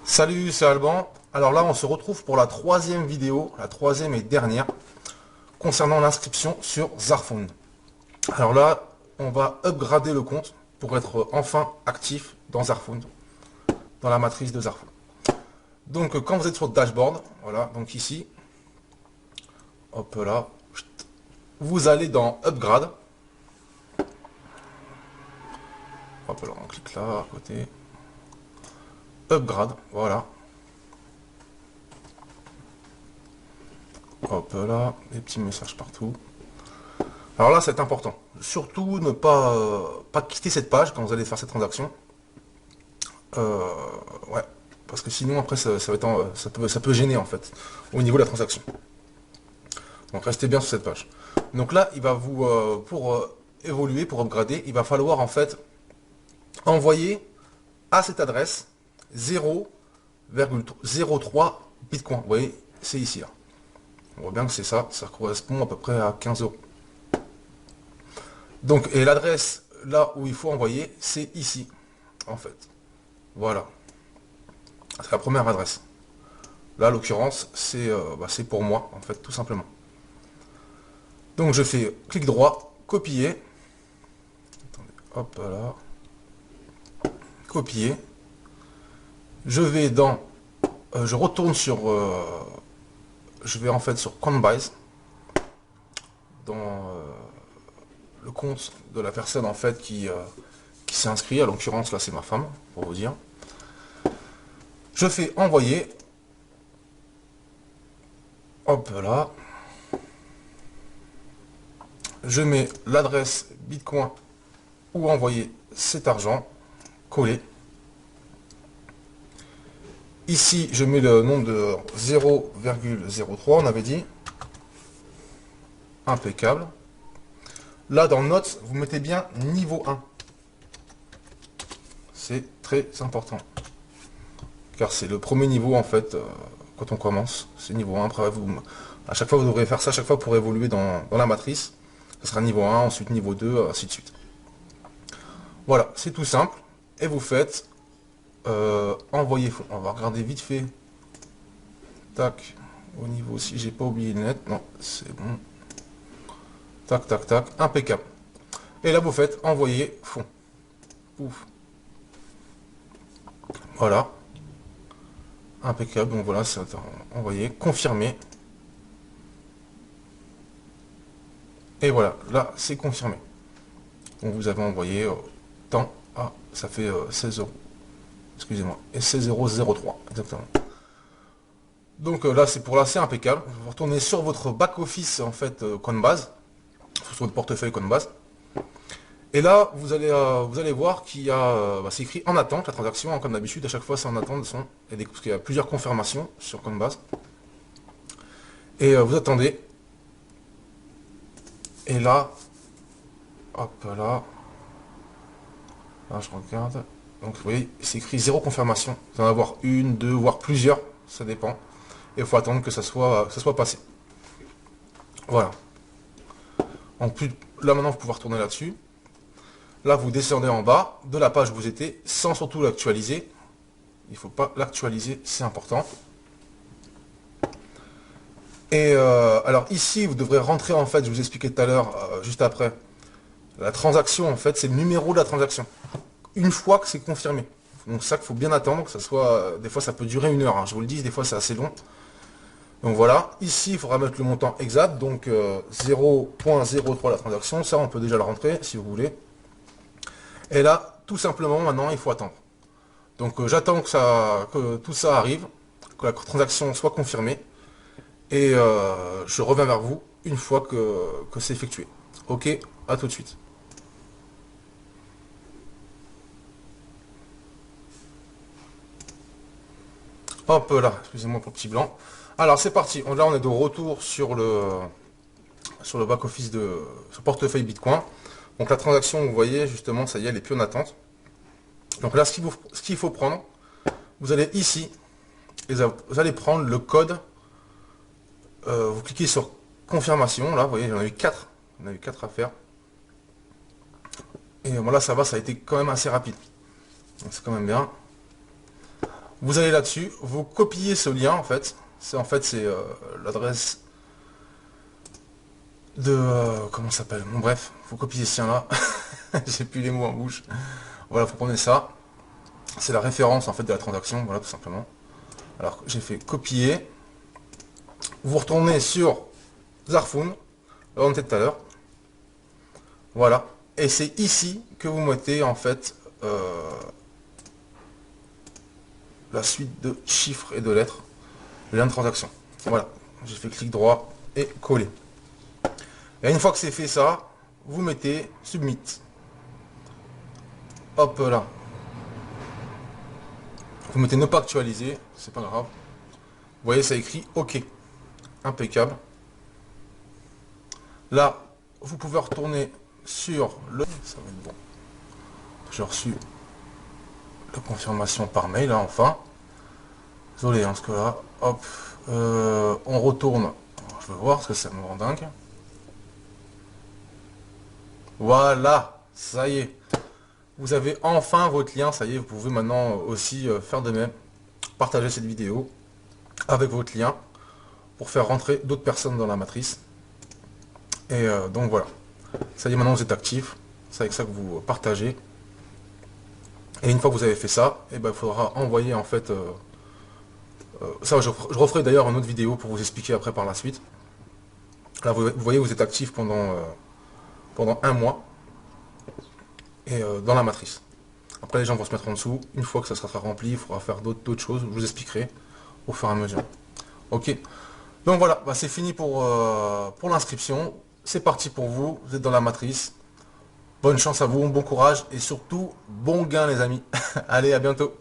Salut, c'est Alban. Alors là, on se retrouve pour la troisième vidéo, la troisième et dernière, concernant l'inscription sur Zarfund. Alors là, on va upgrader le compte pour être enfin actif dans Zarfund, dans la matrice de Zarfund. Donc quand vous êtes sur le dashboard, voilà, donc ici, hop là, vous allez dans Upgrade. Hop là, on clique là, à côté. Upgrade, voilà. Hop là, des petits messages partout. Alors là, c'est important. Surtout ne pas quitter cette page quand vous allez faire cette transaction. Ouais, parce que sinon après ça va être ça peut gêner en fait au niveau de la transaction. Donc restez bien sur cette page. Donc là, il va vous pour évoluer, pour upgrader, il va falloir en fait envoyer à cette adresse 0,03 Bitcoin. Vous voyez, c'est ici là. On voit bien que c'est ça, ça correspond à peu près à 15 euros. Donc, et l'adresse là où il faut envoyer, c'est ici, en fait. Voilà. C'est la première adresse. Là, l'occurrence, c'est pour moi, en fait, tout simplement. Donc, je fais clic droit, copier. Attendez, hop là. Copier. Je vais dans... je retourne sur... je vais en fait sur Coinbase. Dans le compte de la personne, en fait, qui s'est inscrit. À l'occurrence, là, c'est ma femme, pour vous dire. Je fais envoyer. Hop là. Je mets l'adresse Bitcoin où envoyer cet argent. Coller. Ici, je mets le nom de 0,03, on avait dit. Impeccable. Là, dans Notes, vous mettez bien niveau 1. C'est très important. Car c'est le premier niveau, en fait, quand on commence. C'est niveau 1. Après, à chaque fois, vous devrez faire ça à chaque fois pour évoluer dans la matrice. Ce sera niveau 1, ensuite niveau 2, ainsi de suite. Voilà, c'est tout simple. Et vous faites envoyer. On va regarder vite fait. Tac. Au niveau, si j'ai pas oublié le net. Non, c'est bon. Tac, tac, tac. Impeccable. Et là, vous faites envoyer fonds. Pouf. Voilà. Impeccable. Donc voilà, c'est envoyé. Confirmer. Et voilà, là, c'est confirmé. Donc vous avez envoyé tant. Ah, ça fait 16 euros. Excusez-moi. Et 16,003. Exactement. Donc là, c'est impeccable. Vous retournez sur votre back-office, en fait, Coinbase. Sur votre portefeuille Coinbase. Et là, vous allez voir qu'il y a, c'est écrit en attente, la transaction, hein, comme d'habitude, à chaque fois c'est en attente, parce qu'il y a plusieurs confirmations sur Coinbase. Et vous attendez. Et là, hop là, là je regarde. Donc vous voyez, c'est écrit zéro confirmation. Vous en avoir une, deux, voire plusieurs, ça dépend. Et il faut attendre que ça soit passé. Voilà. En plus, là maintenant vous pouvez retourner là-dessus. Là, vous descendez en bas de la page où vous étiez, sans surtout l'actualiser. Il ne faut pas l'actualiser, c'est important. Et alors ici, vous devrez rentrer, en fait, je vous expliquais tout à l'heure, juste après, la transaction, en fait, c'est le numéro de la transaction. Une fois que c'est confirmé. Donc ça, qu'il faut bien attendre, que ça soit... des fois, ça peut durer 1 heure, hein, je vous le dis, des fois, c'est assez long. Donc voilà, ici, il faudra mettre le montant exact, donc 0,03 la transaction. Ça, on peut déjà le rentrer, si vous voulez. Et là, tout simplement, maintenant, il faut attendre. Donc j'attends que tout ça arrive, que la transaction soit confirmée, et je reviens vers vous une fois que c'est effectué. Ok, à tout de suite. Hop là, excusez-moi pour le petit blanc. Alors c'est parti, là on est de retour sur le back-office sur le portefeuille Bitcoin. Donc la transaction, vous voyez, justement, ça y est, elle est plus en attente. Donc là, ce qu'il faut prendre, vous allez ici, et vous allez prendre le code. Vous cliquez sur confirmation, là, vous voyez, j'en ai eu 4. On a eu 4 à faire. Et voilà, ça va, ça a été quand même assez rapide. Donc c'est quand même bien. Vous allez là-dessus, vous copiez ce lien en fait. C'est l'adresse de comment ça s'appelle. Bon bref, vous copiez ce lien là. J'ai plus les mots en bouche. Voilà, vous prenez ça. C'est la référence en fait de la transaction, voilà tout simplement. Alors j'ai fait copier. Vous retournez sur Zarfoon, là on était tout à l'heure. Voilà. Et c'est ici que vous mettez en fait la suite de chiffres et de lettres, le lien de transaction. Voilà. J'ai fait clic droit et coller. Et une fois que c'est fait ça, vous mettez Submit. Hop là. Vous mettez ne pas actualiser, c'est pas grave. Vous voyez, ça écrit OK. Impeccable. Là, vous pouvez retourner sur le... Ça va être bon. J'ai reçu la confirmation par mail, là, enfin. Désolé, hein, parce que là, hop, on retourne. Je veux voir, parce que ça me rend dingue. Voilà, ça y est. Vous avez enfin votre lien, ça y est, vous pouvez maintenant aussi faire de même. Partager cette vidéo avec votre lien pour faire rentrer d'autres personnes dans la matrice. Et donc voilà. Ça y est, maintenant vous êtes actif. C'est avec ça que vous partagez. Et une fois que vous avez fait ça, et ben, il faudra envoyer en fait... ça, je referai d'ailleurs une autre vidéo pour vous expliquer après par la suite. Là, vous voyez, vous êtes actif pendant un mois. Et dans la matrice. Après, les gens vont se mettre en dessous. Une fois que ça sera rempli, il faudra faire d'autres choses. Je vous expliquerai au fur et à mesure. Ok. Donc voilà, bah, c'est fini pour l'inscription. C'est parti pour vous. Vous êtes dans la matrice. Bonne chance à vous, bon courage et surtout, bon gain les amis. Allez, à bientôt.